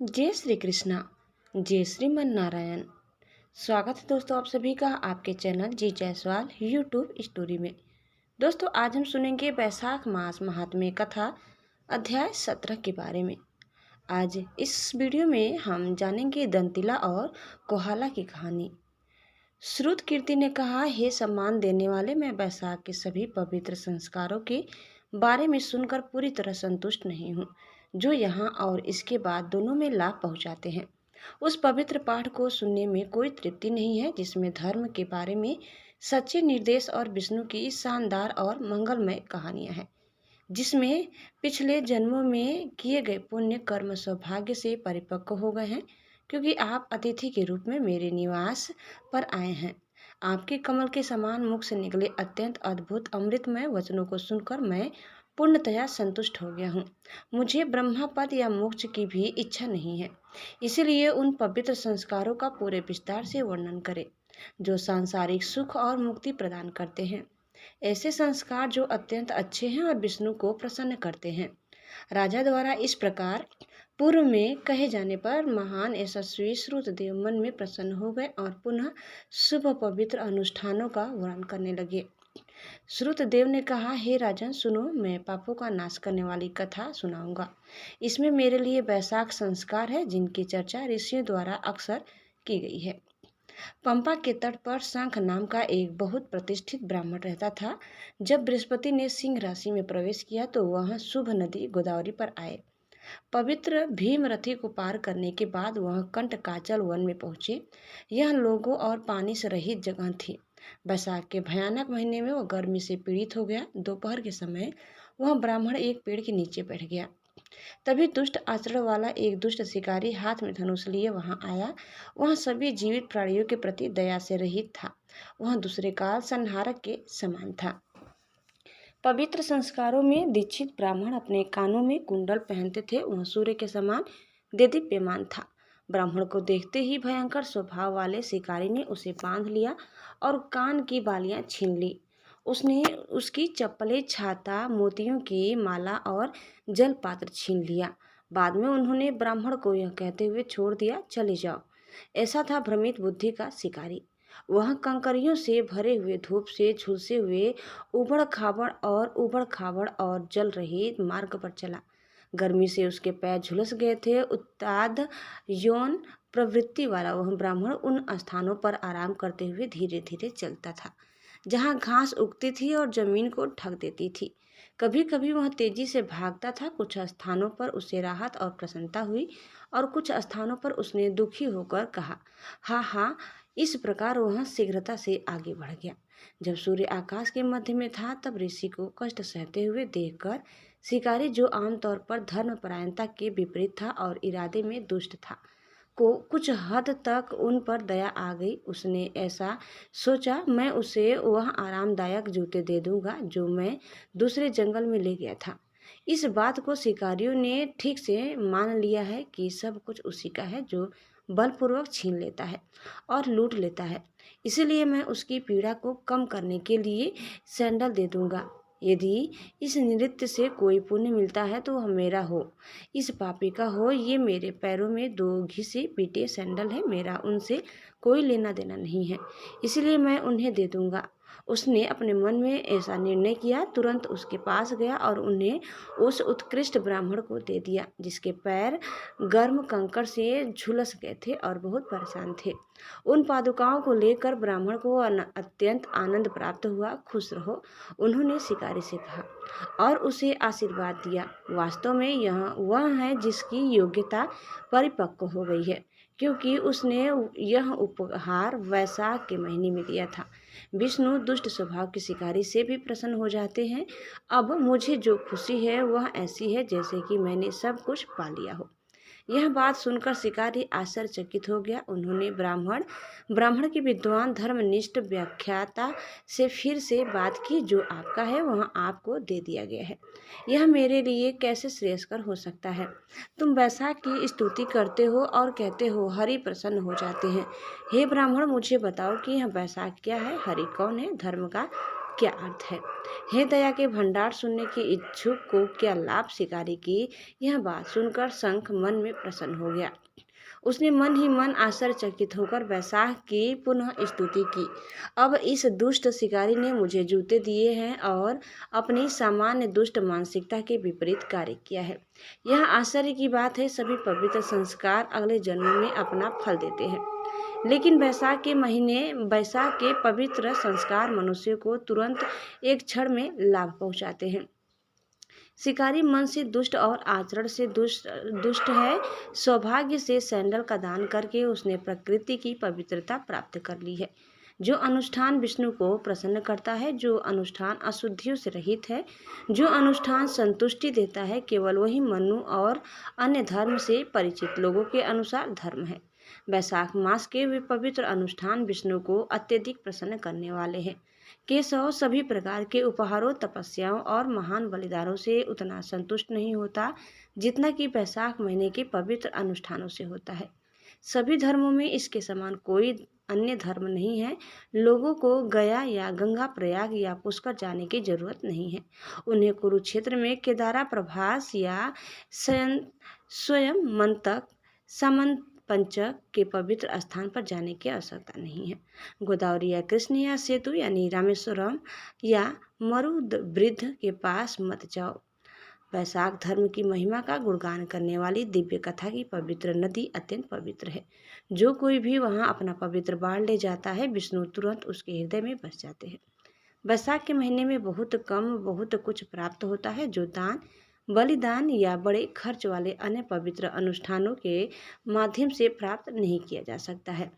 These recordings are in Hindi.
जय श्री कृष्णा। जय श्रीमन नारायण। स्वागत है दोस्तों आप सभी का आपके चैनल जी जायसवाल यूट्यूब स्टोरी में। दोस्तों आज हम सुनेंगे वैशाख मास महात्म्य कथा अध्याय 17 के बारे में। आज इस वीडियो में हम जानेंगे दंतिला और कोहाला की कहानी। श्रुत कीर्ति ने कहा, हे सम्मान देने वाले, मैं वैशाख के सभी पवित्र संस्कारों के बारे में सुनकर पूरी तरह संतुष्ट नहीं हूँ, जो यहाँ और इसके बाद दोनों में लाभ पहुँचाते हैं। उस पवित्र पाठ को सुनने में कोई तृप्ति नहीं है जिसमें धर्म के बारे में सच्चे निर्देश और विष्णु की शानदार और मंगलमय कहानियाँ हैं, जिसमें पिछले जन्मों में किए गए पुण्य कर्म सौभाग्य से परिपक्व हो गए हैं, क्योंकि आप अतिथि के रूप में मेरे निवास पर आए हैं। आपके कमल के समान मुख से निकले अत्यंत अद्भुत अमृतमय वचनों को सुनकर मैं पूर्णतया संतुष्ट हो गया हूँ। मुझे ब्रह्मा पद या मोक्ष की भी इच्छा नहीं है, इसलिए उन पवित्र संस्कारों का पूरे विस्तार से वर्णन करें जो सांसारिक सुख और मुक्ति प्रदान करते हैं। ऐसे संस्कार जो अत्यंत अच्छे हैं और विष्णु को प्रसन्न करते हैं। राजा द्वारा इस प्रकार पूर्व में कहे जाने पर महान यशस्वी श्रुतदेव मन में प्रसन्न हो गए और पुनः शुभ पवित्र अनुष्ठानों का वर्णन करने लगे। श्रुतदेव ने कहा, हे राजन सुनो, मैं पापों का नाश करने वाली कथा सुनाऊंगा। इसमें मेरे लिए वैशाख संस्कार है जिनकी चर्चा ऋषियों द्वारा अक्सर की गई है। पंपा के तट पर शंख नाम का एक बहुत प्रतिष्ठित ब्राह्मण रहता था। जब बृहस्पति ने सिंह राशि में प्रवेश किया तो वह शुभ नदी गोदावरी पर आए। पवित्र भीमरथी को पार करने के बाद वह कंटकाचल वन में पहुंचे। यह लोगों और पानी से रहित जगह थी। वैशाख के भयानक महीने में वह गर्मी से पीड़ित हो गया। दोपहर के समय वह ब्राह्मण एक पेड़ के नीचे बैठ गया। तभी दुष्ट आचरण वाला एक दुष्ट शिकारी हाथ में धनुष लिए वहां आया। वह सभी जीवित प्राणियों के प्रति दया से रहित था। वह दूसरे काल संहारक के समान था। पवित्र संस्कारों में दीक्षित ब्राह्मण अपने कानों में कुंडल पहनते थे। वह सूर्य के समान देदीप्यमान था। ब्राह्मण को देखते ही भयंकर स्वभाव वाले शिकारी ने उसे बांध लिया और कान की बालियां छीन ली। उसने उसकी चप्पलें, छाता, मोतियों की माला और जल पात्र छीन लिया। बाद में उन्होंने ब्राह्मण को यह कहते हुए छोड़ दिया, चले जाओ। ऐसा था भ्रमित बुद्धि का शिकारी। वह कंकरियों से भरे हुए धूप से झुलसे हुए उबड़ खाबड़ और जल रहित मार्ग पर चला। गर्मी से उसके पैर झुलस गए थे। उत्ताद यौन प्रवृत्ति वाला वह ब्राह्मण उन स्थानों पर आराम करते हुए धीरे धीरे चलता था जहाँ घास उगती थी और जमीन को ढक देती थी। कभी कभी वह तेजी से भागता था। कुछ स्थानों पर उसे राहत और प्रसन्नता हुई और कुछ स्थानों पर उसने दुखी होकर कहा, हाँ हाँ। इस प्रकार वह शीघ्रता से आगे बढ़ गया। जब सूर्य आकाश के मध्य में था तब ऋषि को कष्ट सहते हुए देखकर शिकारी, जो आमतौर पर धर्मपरायणता के विपरीत था और इरादे में दुष्ट था, को कुछ हद तक उन पर दया आ गई। उसने ऐसा सोचा, मैं उसे वह आरामदायक जूते दे दूंगा जो मैं दूसरे जंगल में ले गया था। इस बात को शिकारियों ने ठीक से मान लिया है कि सब कुछ उसी का है जो बलपूर्वक छीन लेता है और लूट लेता है। इसलिए मैं उसकी पीड़ा को कम करने के लिए सैंडल दे दूंगा। यदि इस नृत्य से कोई पुण्य मिलता है तो वह मेरा हो, इस पापी का हो। ये मेरे पैरों में दो घिसे पीटे सैंडल है, मेरा उनसे कोई लेना देना नहीं है, इसलिए मैं उन्हें दे दूंगा। उसने अपने मन में ऐसा निर्णय किया। तुरंत उसके पास गया और उन्हें उस उत्कृष्ट ब्राह्मण को दे दिया जिसके पैर गर्म कंकड़ से झुलस गए थे और बहुत परेशान थे। उन पादुकाओं को लेकर ब्राह्मण को अत्यंत आनंद प्राप्त हुआ। खुश रहो, उन्होंने शिकारी से कहा और उसे आशीर्वाद दिया। वास्तव में यह वह है जिसकी योग्यता परिपक्व हो गई है, क्योंकि उसने यह उपहार वैशाख के महीने में दिया था। विष्णु दुष्ट स्वभाव के शिकारी से भी प्रसन्न हो जाते हैं। अब मुझे जो खुशी है वह ऐसी है जैसे कि मैंने सब कुछ पा लिया हो। यह बात सुनकर शिकारी आश्चर्यचकित हो गया। उन्होंने ब्राह्मण की विद्वान धर्मनिष्ठ व्याख्याता से फिर से बात की, जो आपका है वह आपको दे दिया गया है। यह मेरे लिए कैसे श्रेयस्कर हो सकता है? तुम वैशाख की स्तुति करते हो और कहते हो हरि प्रसन्न हो जाते हैं। हे ब्राह्मण, मुझे बताओ कि यह वैशाख क्या है? हरि कौन है? धर्म का क्या अर्थ है। हे दया के भंडार सुनने के इच्छुक को क्या लाभ शिकारी की यह बात सुनकर शंख मन में प्रसन्न हो गया। उसने मन ही मन आश्चर्यचकित होकर बैसाख की पुनः स्तुति की। अब इस दुष्ट शिकारी ने मुझे जूते दिए हैं और अपनी सामान्य दुष्ट मानसिकता के विपरीत कार्य किया है। यह आश्चर्य की बात है, सभी पवित्र संस्कार अगले जन्म में अपना फल देते हैं, लेकिन बैसाख के पवित्र संस्कार मनुष्य को तुरंत एक क्षण में लाभ पहुंचाते हैं। शिकारी मन से दुष्ट और आचरण से दुष्ट है। सौभाग्य से सैंडल का दान करके उसने प्रकृति की पवित्रता प्राप्त कर ली है। जो अनुष्ठान विष्णु को प्रसन्न करता है, जो अनुष्ठान अशुद्धियों से रहित है, जो अनुष्ठान संतुष्टि देता है, केवल वही मनु और अन्य धर्म से परिचित लोगों के अनुसार धर्म है। वैशाख मास के वे पवित्र अनुष्ठान विष्णु को अत्यधिक प्रसन्न करने वाले हैं। केशव सभी प्रकार के उपहारों, तपस्याओं और महान बलिदानों से उतना संतुष्ट नहीं होता जितना कि वैशाख महीने के पवित्र अनुष्ठानों से होता है। सभी धर्मों में इसके समान कोई अन्य धर्म नहीं है। लोगों को गया या गंगा, प्रयाग या पुष्कर जाने की जरूरत नहीं है। उन्हें कुरुक्षेत्र में केदारा, प्रभास या स्वयं मंतक, समंत पंचक के पवित्र स्थान पर जाने की आवश्यकता नहीं है। गोदावरी या कृष्ण या सेतु यानी रामेश्वरम या मरुद्वृद्ध के पास मत जाओ। वैशाख धर्म की महिमा का गुणगान करने वाली दिव्य कथा की पवित्र नदी अत्यंत पवित्र है। जो कोई भी वहां अपना पवित्र बाण ले जाता है, विष्णु तुरंत उसके हृदय में बस जाते हैं। वैशाख के महीने में बहुत कुछ प्राप्त होता है जो दान, बलिदान या बड़े खर्च वाले अन्य पवित्र अनुष्ठानों के माध्यम से प्राप्त नहीं किया जा सकता है।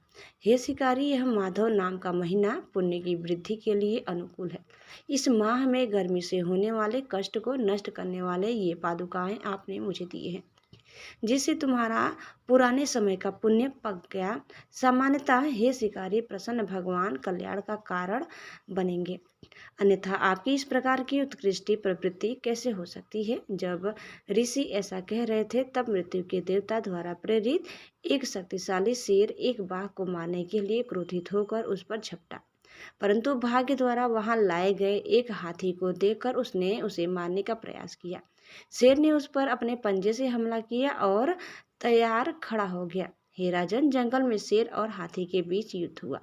हे शिकारी, यह माधव नाम का महीना पुण्य की वृद्धि के लिए अनुकूल है। इस माह में गर्मी से होने वाले कष्ट को नष्ट करने वाले ये पादुकाएं आपने मुझे दिए हैं, जिससे तुम्हारा पुराने समय का पुण्य पक गया। सामान्यतः हे शिकारी, प्रसन्न भगवान कल्याण का कारण बनेंगे, अन्यथा आपकी इस प्रकार की उत्कृष्ट प्रवृत्ति कैसे हो सकती है। जब ऋषि ऐसा कह रहे थे, तब मृत्यु के देवता द्वारा प्रेरित एक शक्तिशाली शेर एक बाघ को मारने के लिए क्रोधित होकर उस पर झपटा, परंतु भाग्य द्वारा वहां लाए गए एक हाथी को देखकर उसने उसे मारने का प्रयास किया। शेर ने उस पर अपने पंजे से हमला किया और तैयार खड़ा हो गया। हे राजन, जंगल में शेर और हाथी के बीच युद्ध हुआ।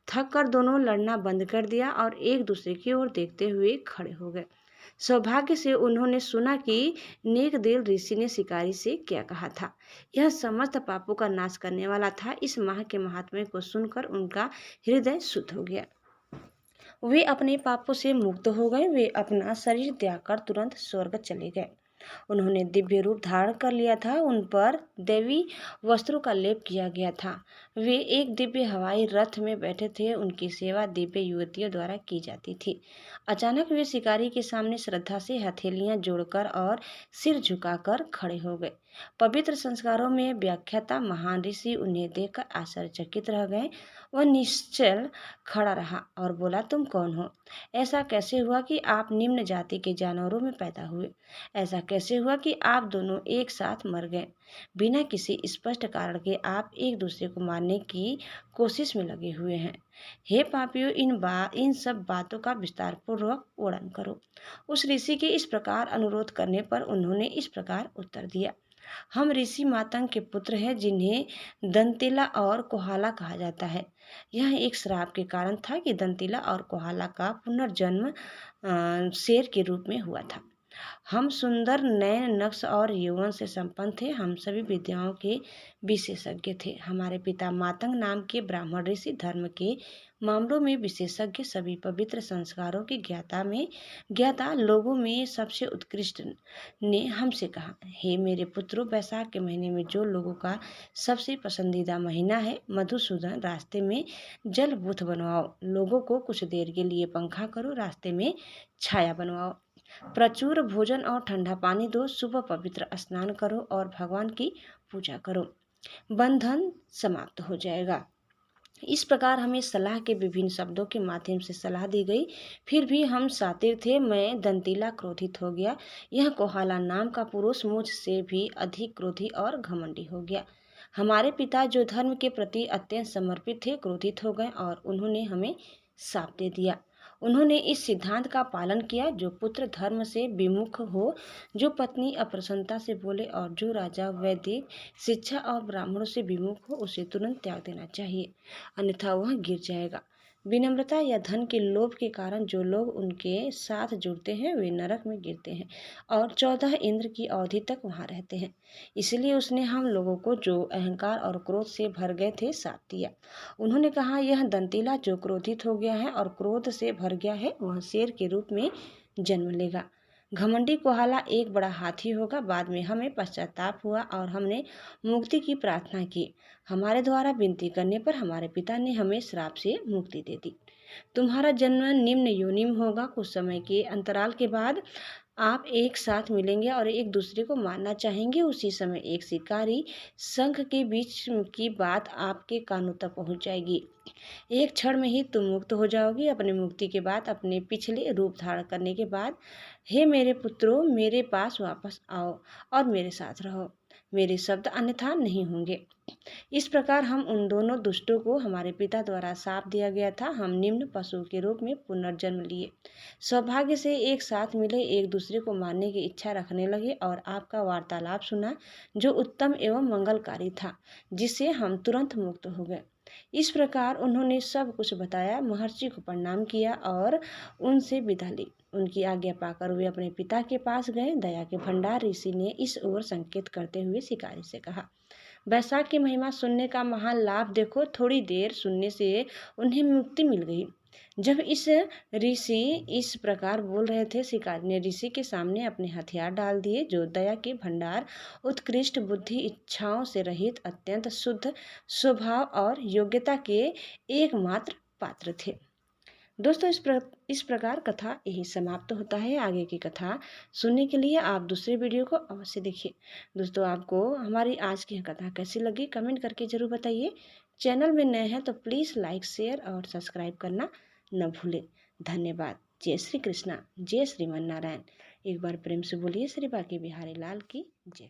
थक कर दोनों लड़ना बंद कर दिया और एक दूसरे की ओर देखते हुए खड़े हो गए। सौभाग्य से उन्होंने सुना कि नेक दिल ऋषि ने शिकारी से क्या कहा था। यह समस्त पापों का नाश करने वाला था। इस माह के महात्म्य को सुनकर उनका हृदय शुद्ध हो गया। वे अपने पापों से मुक्त हो गए। वे अपना शरीर त्यागकर तुरंत स्वर्ग चले गए। उन्होंने दिव्य रूप धारण कर लिया था। उन पर दैवी वस्त्रों का लेप किया गया था। वे एक दिव्य हवाई रथ में बैठे थे। उनकी सेवा दिव्य युवतियों द्वारा की जाती थी। अचानक वे शिकारी के सामने श्रद्धा से हथेलियां जोड़कर और सिर झुकाकर खड़े हो गए। पवित्र संस्कारों में व्याख्याता महान ऋषि उन्हें देखकर आश्चर्यचकित रह गए। वह निश्चल खड़ा रहा और बोला, तुम कौन हो? ऐसा कैसे हुआ कि आप निम्न जाति के जानवरों में पैदा हुए? ऐसा कैसे हुआ कि आप दोनों एक साथ मर गए? बिना किसी स्पष्ट कारण के आप एक दूसरे को मारने की कोशिश में लगे हुए हैं। हे पापियों, इन सब बातों का विस्तार पूर्वक वर्णन करो। उस ऋषि के इस प्रकार अनुरोध करने पर उन्होंने इस प्रकार उत्तर दिया, हम ऋषि मातंग के पुत्र हैं, जिन्हें दंतिला और कोहाला कहा जाता है। यह एक श्राप के कारण था कि दंतिला और कोहाला का पुनर्जन्म शेर के रूप में हुआ था। हम सुंदर, नयन, नक्श और यौवन से संपन्न थे। हम सभी विद्याओं के विशेषज्ञ थे। हमारे पिता मातंग नाम के ब्राह्मण ऋषि धर्म के मामलों में विशेषज्ञ, सभी पवित्र संस्कारों की ज्ञाता लोगों में सबसे उत्कृष्ट ने हमसे कहा, हे मेरे पुत्रों, वैशाख के महीने में जो लोगों का सबसे पसंदीदा महीना है, मधुसूदन, रास्ते में जलबूथ बनवाओ। लोगों को कुछ देर के लिए पंखा करो, रास्ते में छाया बनवाओ। प्रचुर भोजन और ठंडा पानी दो। सुबह पवित्र स्नान करो और भगवान की पूजा करो। बंधन समाप्त हो जाएगा। इस प्रकार हमें सलाह के विभिन्न शब्दों के माध्यम से सलाह दी गई। फिर भी हम सातिर थे। मैं दंतिला क्रोधित हो गया। यह कोहाला नाम का पुरुष मुझसे भी अधिक क्रोधी और घमंडी हो गया। हमारे पिता, जो धर्म के प्रति अत्यंत समर्पित थे, क्रोधित हो गए और उन्होंने हमें शाप दे दिया। उन्होंने इस सिद्धांत का पालन किया, जो पुत्र धर्म से विमुख हो, जो पत्नी अप्रसन्नता से बोले और जो राजा वैदिक शिक्षा और ब्राह्मणों से विमुख हो, उसे तुरंत त्याग देना चाहिए, अन्यथा वह गिर जाएगा। विनम्रता या धन के लोभ के कारण जो लोग उनके साथ जुड़ते हैं वे नरक में गिरते हैं और 14 इंद्र की अवधि तक वहां रहते हैं। इसलिए उसने हम लोगों को जो अहंकार और क्रोध से भर गए थे साथ दिया। उन्होंने कहा, यह दंतीला जो क्रोधित हो गया है और क्रोध से भर गया है वह शेर के रूप में जन्म लेगा। घमंडी कोहाला एक बड़ा हाथी होगा। बाद में हमें पश्चाताप हुआ और हमने मुक्ति की प्रार्थना की। हमारे द्वारा विनती करने पर हमारे पिता ने हमें श्राप से मुक्ति दे दी। तुम्हारा जन्म निम्न योनि में होगा। कुछ समय के अंतराल के बाद आप एक साथ मिलेंगे और एक दूसरे को मारना चाहेंगे। उसी समय एक शिकारी संघ के बीच की बात आपके कानों तक पहुंच जाएगी। एक क्षण में ही तुम मुक्त हो जाओगी। अपनी मुक्ति के बाद, अपने पिछले रूप धारण करने के बाद, हे मेरे पुत्रों, मेरे पास वापस आओ और मेरे साथ रहो। मेरे शब्द अन्यथा नहीं होंगे। इस प्रकार हम उन दोनों दुष्टों को हमारे पिता द्वारा शाप दिया गया था। हम निम्न पशु के रूप में पुनर्जन्म लिए, सौभाग्य से एक साथ मिले, एक दूसरे को मारने की इच्छा रखने लगे और आपका वार्तालाप सुना जो उत्तम एवं मंगलकारी था, जिससे हम तुरंत मुक्त हो गए। इस प्रकार उन्होंने सब कुछ बताया, महर्षि को प्रणाम किया और उनसे विदा ली। उनकी आज्ञा पाकर वे अपने पिता के पास गए। दया के भंडार ऋषि ने इस ओर संकेत करते हुए शिकारी से कहा, बैसाख की महिमा सुनने का महान लाभ देखो। थोड़ी देर सुनने से उन्हें मुक्ति मिल गई। जब ऋषि इस प्रकार बोल रहे थे, शिकारी ने ऋषि के सामने अपने हथियार डाल दिए, जो दया के भंडार, उत्कृष्ट बुद्धि, इच्छाओं से रहित, अत्यंत शुद्ध स्वभाव और योग्यता के एकमात्र पात्र थे। दोस्तों, इस प्रकार कथा यही समाप्त होता है। आगे की कथा सुनने के लिए आप दूसरे वीडियो को अवश्य देखिए। दोस्तों, आपको हमारी आज की कथा कैसी लगी कमेंट करके जरूर बताइए। चैनल में नए हैं तो प्लीज़ लाइक, शेयर और सब्सक्राइब करना न भूलें। धन्यवाद। जय श्री कृष्णा, जय श्रीमन नारायण। एक बार प्रेम से बोलिए श्री बांके बिहारी लाल की जय।